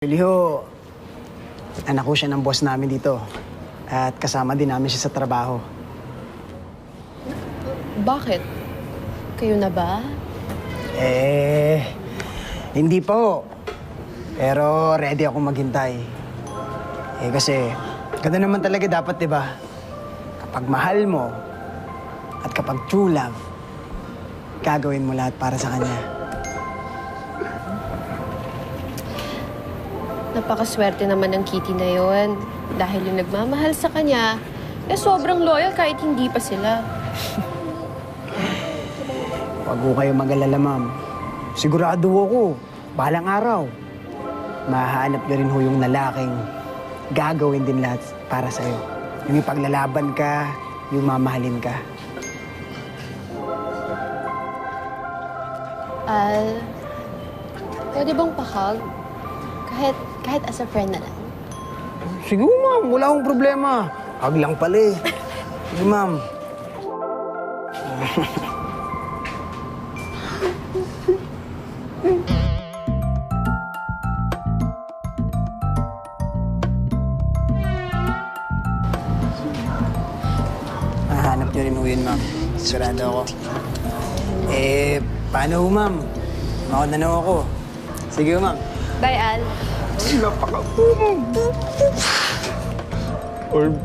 Liho, anak ko siya ng boss namin dito. At kasama din namin siya sa trabaho. Bakit? Kayo na ba? Hindi po. Pero ready ako maghintay. Kasi ganda naman talaga dapat, di ba? Kapag mahal mo at kapag true love, gagawin mo lahat para sa kanya. Napakaswerte naman ng Kitty na yon. Dahil yung nagmamahal sa kanya, sobrang loyal kahit hindi pa sila. Huwag ko kayo mag-alala, ma'am. Sigurado ako, balang araw, mahanap niyo rin ho yung lalaking gagawin din lahat para sa'yo. Yung ipaglalaban ka, yung mamahalin ka. Al, pwede bang pakag? Kahit as a friend na lang. Sige, ma'am. Wala akong problema. Hag lang pala eh. Sige, ma'am. Nahanap niyo rin ho yun, ma'am. Sigurado ako. Paano ho, ma'am? Mauna na ako. Sige, ma'am. Bye, Al. Orb,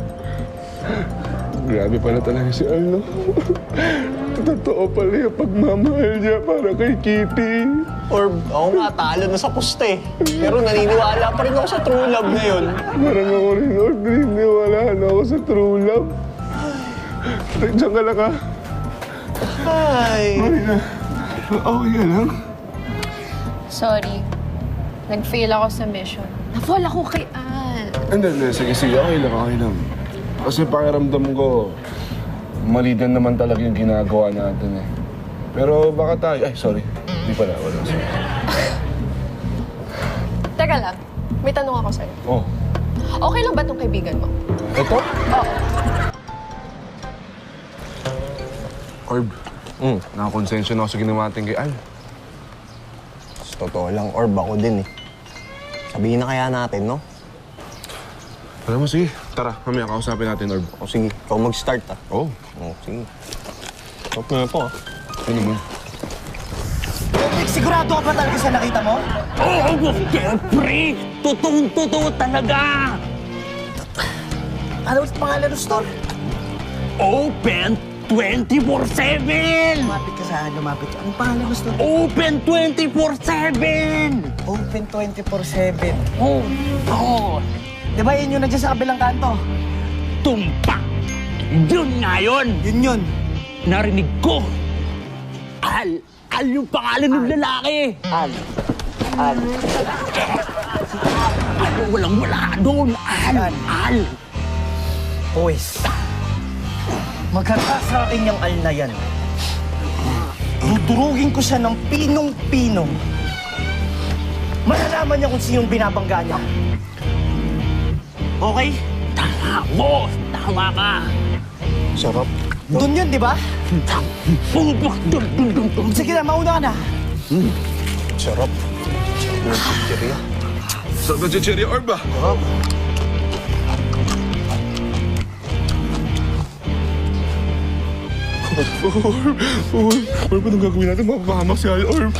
grabe pala talaga si Al, no? Totoo pala yung pagmamahal niya para kay Kitty. Orb, ako nga talo na sa poste. Pero naniniwala pa rin ako sa true love ngayon. Parang ako rin, Orb, naniniwala na ako sa true love. Diyan ka lang, ha? Ay. Marina, okay ka lang? Sorry. Nag-fail ako sa mission. Na-fall ako kay Al. Hindi. Sige, okay lang. Kasi pakiramdam ko, mali din naman talaga yung ginagawa natin, eh. Pero baka tayo... Ay, sorry. Hindi pala, wala. Sorry. Teka lang. May tanong ako sa'yo. Oh, Okay lang ba itong kaibigan mo? ito? Oo. Orb, nakakonsensya na ako sa ginawa natin kay Al. Sa totoo lang, Orb, ako din eh. Sabihin na kaya natin, no? Alam mo, sige. Tara, mamaya kausapin natin, Orb. O sige, ikaw mag-start, ah. Oh, O, sige. Stop na po, ah. ano mo? Sigurado ka ba talaga sa nakita mo? Oo, siyempre! Totoong-totoo talaga! Ano ulit pangalan ng store? Open 24/7! Lumapit ka sa akin, lumapit ka. Anong pangalan ng store? Open 24/7! Open 24/7. Oh, oh, Di ba yun yung nandiyan sa kabilang kanto? tumpak! Yun nga yun! Yun. Narinig ko! Al yung pangalan ng lalaki! Al. Walang-wala doon! Al! Boys, maganda sa akin yung Al na yan. Dudurugin ko siya ng pinong-pinong. Malalaman niya kung sinong binabangga niya. Okay? Tama, boss! Tama ka! Sarap. Doon yun, di ba? Pumpak! Dun! Sige na, mauna ka na. Sarap. Sarap. Cheria. Sarap na chichiri, Orb, ah! Sarap. Orb, anong gagawin natin? Mapapahamak si Al, Orb.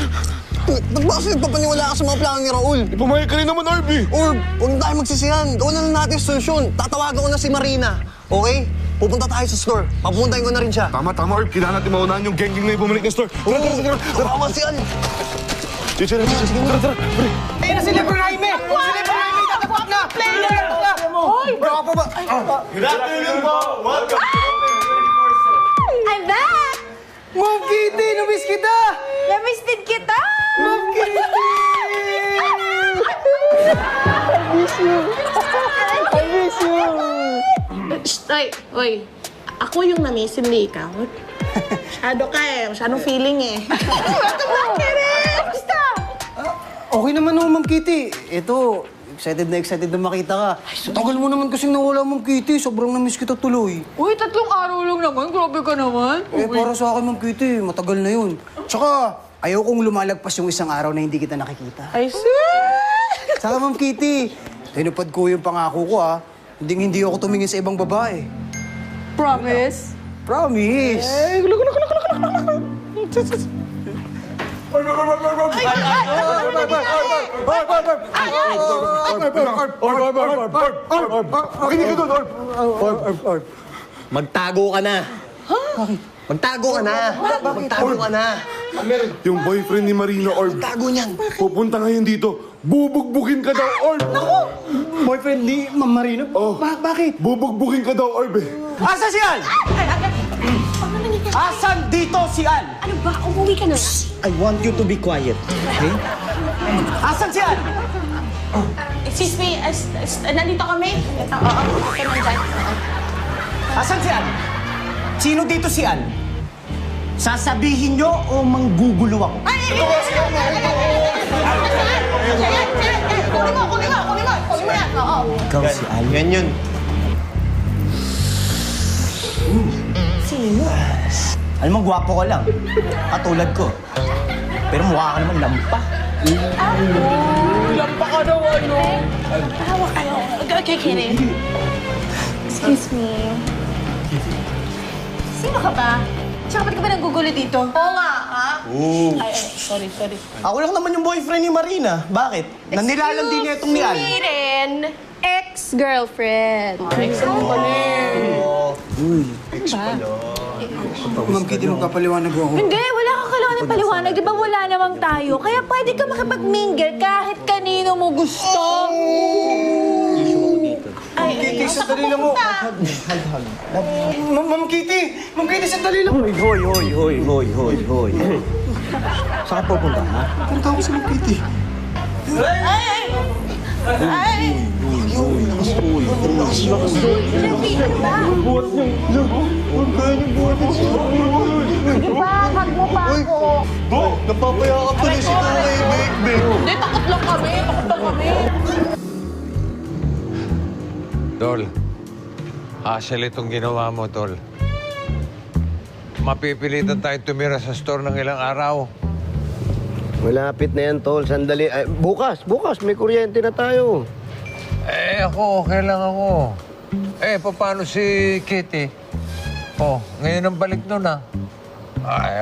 Ba't ba kasi nagpapaniwala ka sa mga plano ni Raul? Pumayag ka rin naman, Orb, eh! Orb, huwag na tayo magsisihan. Gawin na lang natin yung solusyon. Tatawagan ko na si Marina. Okay? Pupunta tayo sa store. Papuntahin ko na rin siya. Tama, Orb. Kailangan natin maunahan yung geng-geng na yung bumalik ng store. Tara! Kawawa si Al. Chichiri, tara! Ayun na si Lebron Jaime! Si Lebron Jaime, tatagwak na! Hoy! Bro, po ba? I'm back! Ma'am Kitty, namiss kita! Namiss din kita! Ma'am Kitty! I miss you! Ay, oy. Ako yung namiss, hindi ikaw. Masyado ka eh. Masyadong feeling eh. Kamusta? Okay naman ako, Ma'am Kitty. Ito, excited na makita ka. Tagal mo naman kasing nawala, Ma'am Kitty. Sobrang namiss kita tuloy. Uy, 3 araw lang naman. Grabe ka naman. Para sa akin, Ma'am Kitty, matagal na yun. Tsaka, ayaw kong lumalagpas yung isang araw na hindi kita nakikita. Ay, sis! Saka, Ma'am Kitty, tinupad ko yung pangako ko, ha. Hindi ako tumingin sa ibang babae. Promise? Promise! Magtago ka na. Magtago ka na. Magtago ka na. Yung boyfriend ni Marina, Orb. Tago niyan. Pupunta ngayon dito. Bubugbugin ka daw, Orb. Boyfriend ni Ma'am Marino? Oh. Bakit? Bubugbugin ka daw, Orb eh. Asan si Al? Asan dito si Al? Ano ba? Umuwi ka na. I want you to be quiet, okay? Asan si Al? Excuse me, nandito kami. Ito, oo. Okay, nandyan. Asan si Al? Sino dito si Al? Sasabihin nyo o manggugulo ako? Kunin mo yan. Oo. Ikaw si Al? Yan yun. Sino? Alam mo, gwapo ka lang. Katulad ko. Pero mukha ka naman lampa. Lampa ka daw, ano? Tawa kayo. Okay, Kitty. Excuse me. Sino ka ba? Tsaka ba't ka ba nanggugulo dito? Oo nga, ha? Ay, sorry. Ako lang naman yung boyfriend ni Marina. Bakit? Nanilalang din niya itong ni Al. Si Ren, ex-girlfriend. Ma'am Kitty, magpapaliwanag ako. Hindi, wala kang kailangan ng paliwanag. Di ba wala namang tayo? Kaya pwede ka makipag-mingle kahit kanino mo gusto. Kitty, sandali lang mo. Ma'am Kitty! Ma'am Kitty, sandali lang. Hoy. Saan ka pupunta, ha? Punta ako sa Ma'am Kitty. Hag mo pa ako. Napapaya ka pala si Tatay Big. Hindi, takot lang kami. Tol, hassle itong ginawa mo, Tol. Mapipilitan tayong tumira sa store ng ilang araw. Malapit na yan, tol. Sandali. Ay, bukas. May kuryente na tayo. Ako, okay lang ako. Paano si Kitty? Ngayon ang balik nun, ha?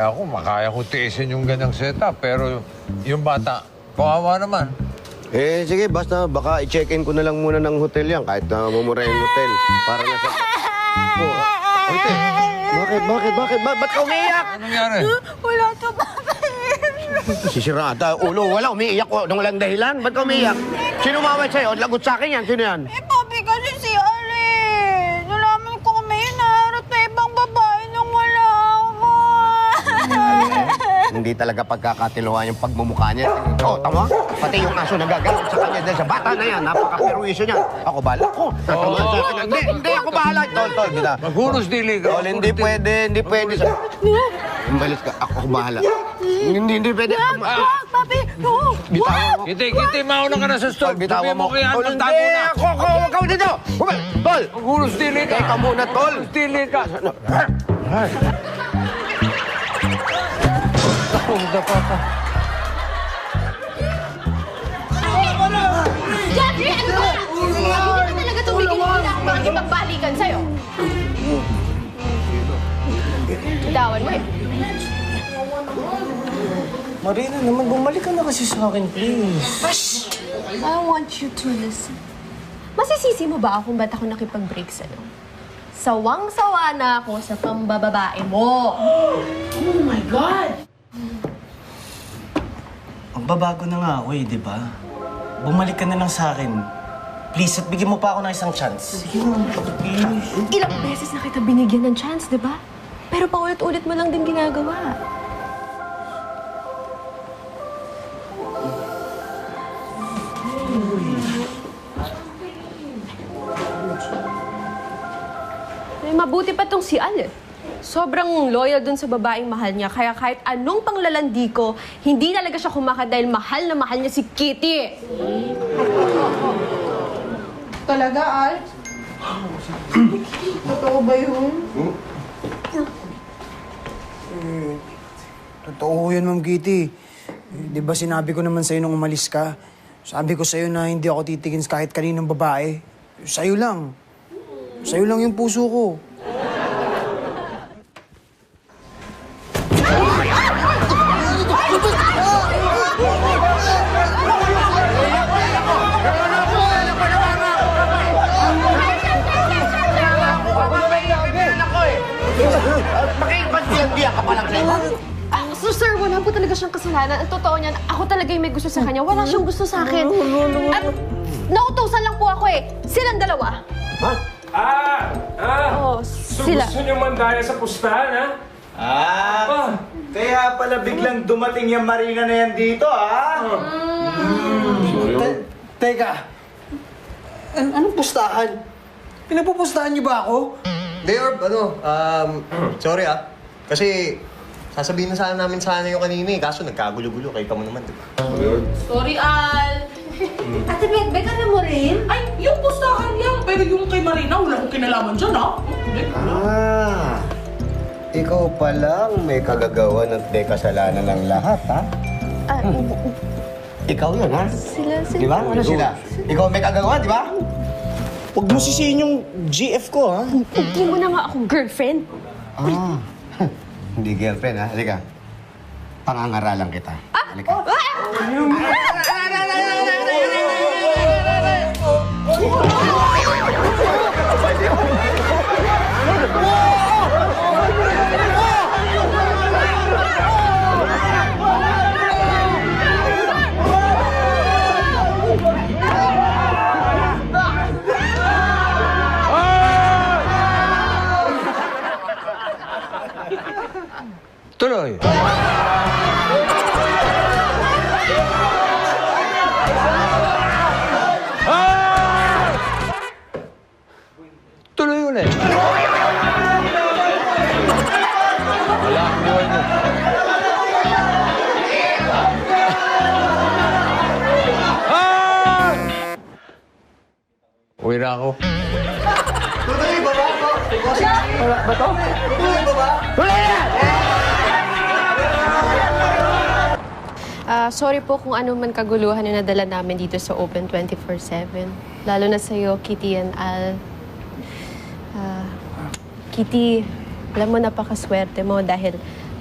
Ako, makaya ko tiisin yung ganyang setup. Pero yung bata, kawawa naman. Sige, basta baka i-check-in ko na lang muna ng hotel yan. Kahit na mumura yung hotel. Para na sa... Bakit? Ba't ka umiiyak? Ano nangyari? Wala to ba? Sisirata, ulo. Wala, umiiyak ko. Nung walang dahilan. Ba't ka umiiyak? Sino mawag sa'yo? Lagot sa akin yan. Sino yan? Papi kasi si Alin. Nalaman ko may hinaharap na ibang babae nung wala ako. Hindi talaga pagkakatiluan yung pagmumukha niya. Tama? Pati yung aso nagagalap sa kanya dahil sa bata na yan. Napaka-perwisyo niyan. Ako bahala ko. Hindi ako bahala. Tol, kita. Maghunos dili ka. Tol, hindi pwede. Umalis ka. Ako bahala. Hindi pwede. Papi, no. Bitawan mo. Kitty, mauna ka na sa store. Tol, bitawan mo. Kaya Tol, magtago hindi. na. Huwag ka dito. Tol. Maghunos dili ka. Teka muna, Tol. Maghunos dili ka. Ako, dapa ka. Jeffrey, ano ba? Hindi ka talaga tumigil mo na akong makipagbalikan sa'yo. Tawan mo eh. Marina naman, bumalik ka na kasi sa akin, please. I want you to listen. Masisisi mo ba kung ba't ako nakipag-break sa'yo? Sawang-sawa na ako sa pambababae mo. Oh my God! Magbabago na nga ako di ba? Bumalik ka na lang sa akin. Please, at bigyan mo pa ako ng isang chance. Sige mo, please. Ilang beses na kita binigyan ng chance, di ba? Pero paulit-ulit mo lang din ginagawa. Mabuti pa tong si Al eh. Sobrang loyal dun sa babaeng mahal niya. Kaya kahit anong panglalandi ko, hindi talaga siya kumakad dahil mahal na mahal niya si Kitty. Talaga, Al? Totoo ba yun? Totoo yun, Ma'am Kitty. Di ba sinabi ko naman sa'yo nung umalis ka? Sabi ko sa'yo na hindi ako titigin sa kahit kaninong babae. Sa'yo lang. Sa'yo lang yung puso ko. Pakipagbiyan ka pa lang sa'yo. So, sir, wala po talaga siyang kasalanan. Ang totoo niyan, ako talaga yung may gusto sa kanya. Wala siyang gusto sa akin. At nautusan lang po ako eh. Silang dalawa. Oo, So sila. gusto niyo mandaya sa pustahan, ha? Kaya pala biglang dumating yung Marina na yan dito, ha? Teka. Anong pustahan? Pinapupustahan niyo ba ako? Deorb, sorry Kasi sasabihin na sana namin yung kanina eh. Kaso nagkagulo-gulo. Kita mo naman, di ba? Sorry, Al. Ate Bet, alam mo rin? Ay, yung pustahan yan. Pero yung kay Marina, wala akong kinalaman dyan, ha? Ikaw pa lang may kagagawa at may kasalanan ng lahat, ha? Ikaw yun, ha? Sila. Di ba? Ano sila? Ikaw may kagagawa, di ba? Huwag mo sisihin yung GF ko, ha? Hindi mo na nga akong girlfriend. Hindi girlfriend, ha? Halika. Pangangaralan kita. Halika. Tuloy. Tuloy ulit. Wala ang buhay niyo. Uwi na ako. Sorry po kung ano man kaguluhan na nadala namin dito sa Open 24/7. Lalo na sa'yo, Kitty and Al. Kitty, alam mo, napakaswerte mo dahil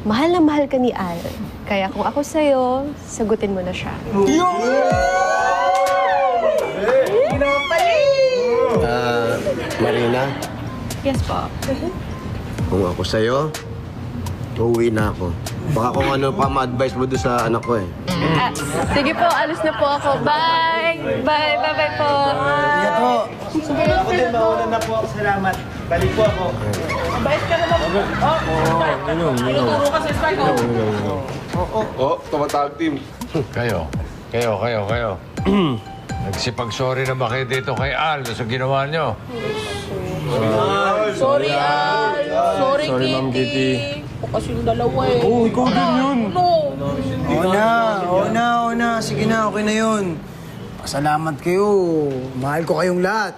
mahal na mahal ka ni Al. Kaya kung ako sa'yo, sagutin mo na siya. Marina, Yes po. kung ako sa'yo, uuwi na ako. Baka kung ano pa ma-advise mo doon sa anak ko, eh. Sige po, alis na po ako. Bye! Bye! Bye-bye po! Ingat po. Ako din, mauna na po ako. Salamat. Balik po ako. Oh, tumatawag team. Kayo. Nagsipag-sorry na ba kayo dito kay Al sa ginawa niyo? Sorry, Al. Sorry, Kitty. O kasi yung dalawa eh. Oo, ikaw din yun. No. Oo na. Sige na, okay na yun. Pasalamat kayo. Mahal ko kayong lahat.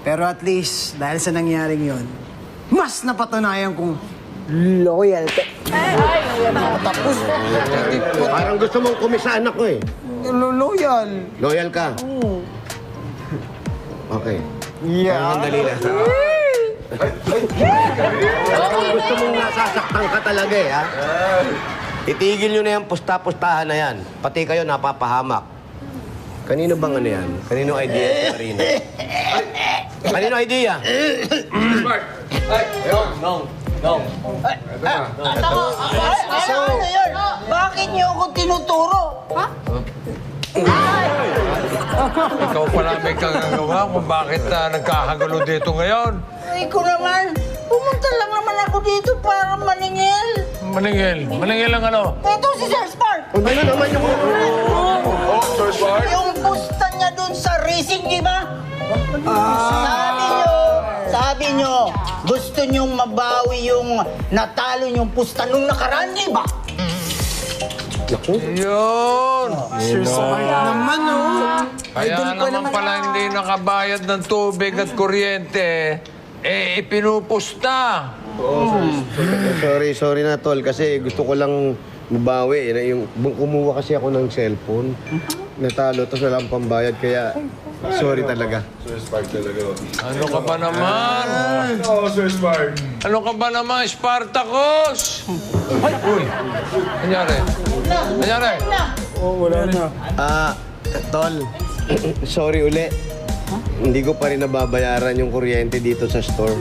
Pero at least, dahil sa nangyaring yun, mas napatunayan kong loyal. Tapos, Parang gusto mong kumisa anak ko, eh. loyal. Loyal ka? Oo. Okay. Yeah. Dali lang. Gusto mong nasasaktan ka talaga, eh, ha? Itigil nyo na yung pusta-pustahan na yan. Pati kayo napapahamak. Kanino bang ano yan? Kanino idea si Marina? Kanino idea? Ano yun? Bakit niyo ako tinuturo? Ha? Ikaw pala may kagagawa kung bakit nagkakagulo dito ngayon. Ikaw naman, pumunta lang naman ako dito para maningil. Maningil ang ano? Ito si Sir Spark. Ano naman yung... Sir Spark? Yung pusta niya dun sa racing, di ba? Sabi nyo, gusto nyong mabawi yung natalo nyong pusta nung nakaraan, di ba? Yun! Sir Spark naman, oh. Kaya naman pala hindi nakabayad ng tubig at kuryente, eh ipinupusta. Sorry na, Tol. Kasi gusto ko lang mabawi. Yung, kumuha kasi ako ng cellphone. Natalo, tapos wala akong pambayad, kaya sorry talaga. Sir Spark talaga. Ano ka ba naman? Oo, Sir Spark. Ano ka ba naman, Spartacus? Uy! Nangyari? Nangyari? Tol, sorry uli. Hindi ko pa rin nababayaran yung kuryente dito sa store.